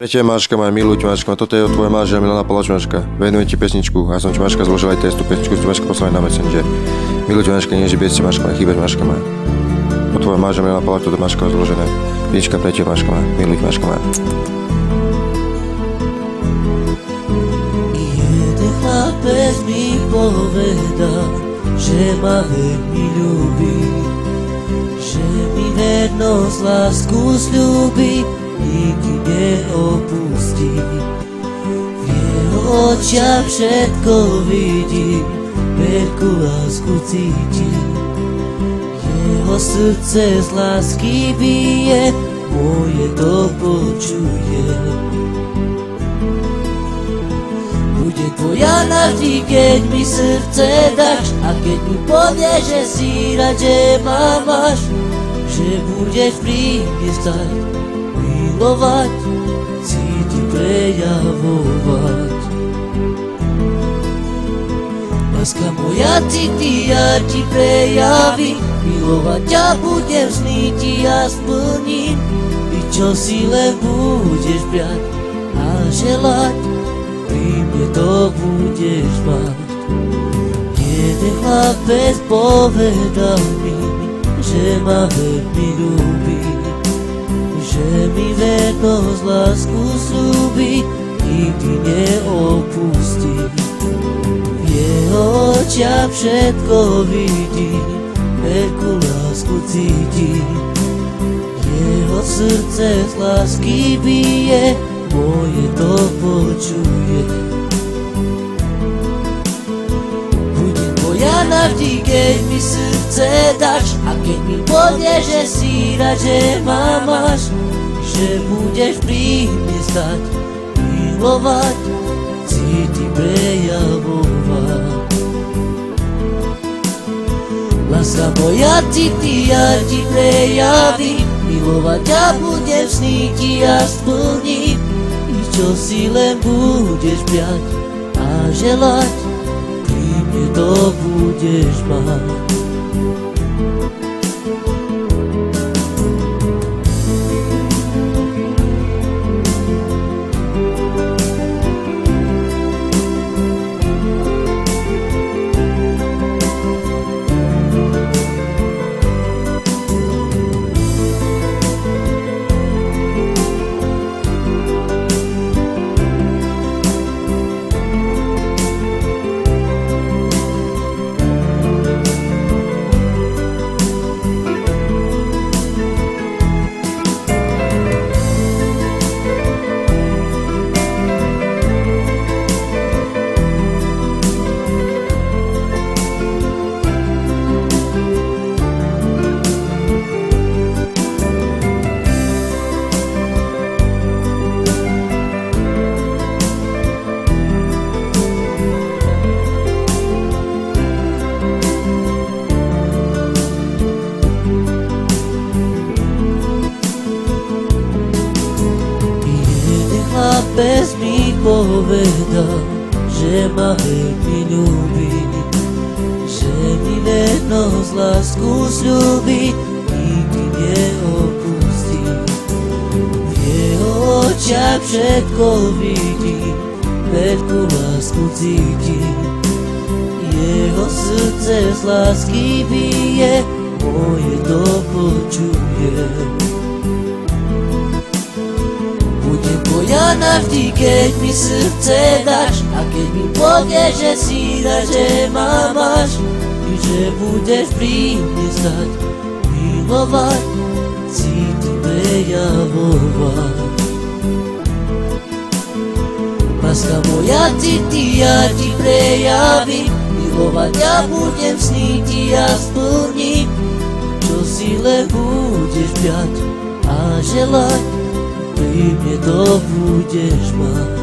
Pre teba, Máška moja, miluj ťa, Máška moja, toto je od tvojej manžela Milana Palačmáška. Venujem ti pesničku, ja som ti, Máška, zložil aj testu pesničku, ti, Máška, poslal na Messenger. Miluj ťa, Máška, nie že bez ťa, Máška moja, chýbať, Máška moja. Od tvojej manžela Milana Palačmáška, toto, Máška, zložené. Pesnička pre teba, Máška moja, miluj ťa, Máška moja. Jeden chlapec mi povedal, že ma veľmi ľúbi, že mi vernosť, lásku sľúbi, nikdy neopustí. V jeho očiach všetko vidím, veľkú lásku cítim. Jeho srdce z lásky bije, moje to počuje. Bude tvoja navždy, keď mi srdce dáš, a keď mi povieš, že si rád, že ma máš, že budeš pri mne stať, milovať, cítiť, prejavovať. Láska moja, cíti, ja ti prejavím, milovať ťa budem, sny ti ja splním, i čo si len budeš brať a želať, pri mne to budeš mať. Jeden chlapec povedal mi, že ma veľmi ľúbi, že mi vernosť, lásku sľúbi, nikdy neopustí. V jeho očiach všetko vidím, veľkú lásku cítim. Jeho srdce z lásky bije, moje to počuje. Budem tvoja navždy, keď mi srdce dáš, a keď mi povieš, že si rád, že ma máš, že budeš pri mne stať, milovať, cítiť, prejavovať. Láska moja, cíti, ja ti prejavím, milovať ťa budem, sny ti ja splním, i čo si len budeš priať a želať, pri mne to budeš mať. Chlapec mi povedal, že ma veľmi ľúbi, že mi vernosť, lásku sľúbi, nikdy neopustí. V jeho očiach všetko vidím, veľkú lásku cítim. Jeho srdce z lásky bije, moje to počuje. Budem tvoja navždy, keď mi srdce dáš, a keď mi povieš, že si rád, že ma máš, i že budeš pri mne stať, milovať, cítiť, prejavovať. Láska moja, cíti, ja ti prejavím, milovať ťa budem, sny ti ja splním, čo si len budeš priať a želať, pri mne to budeš mať.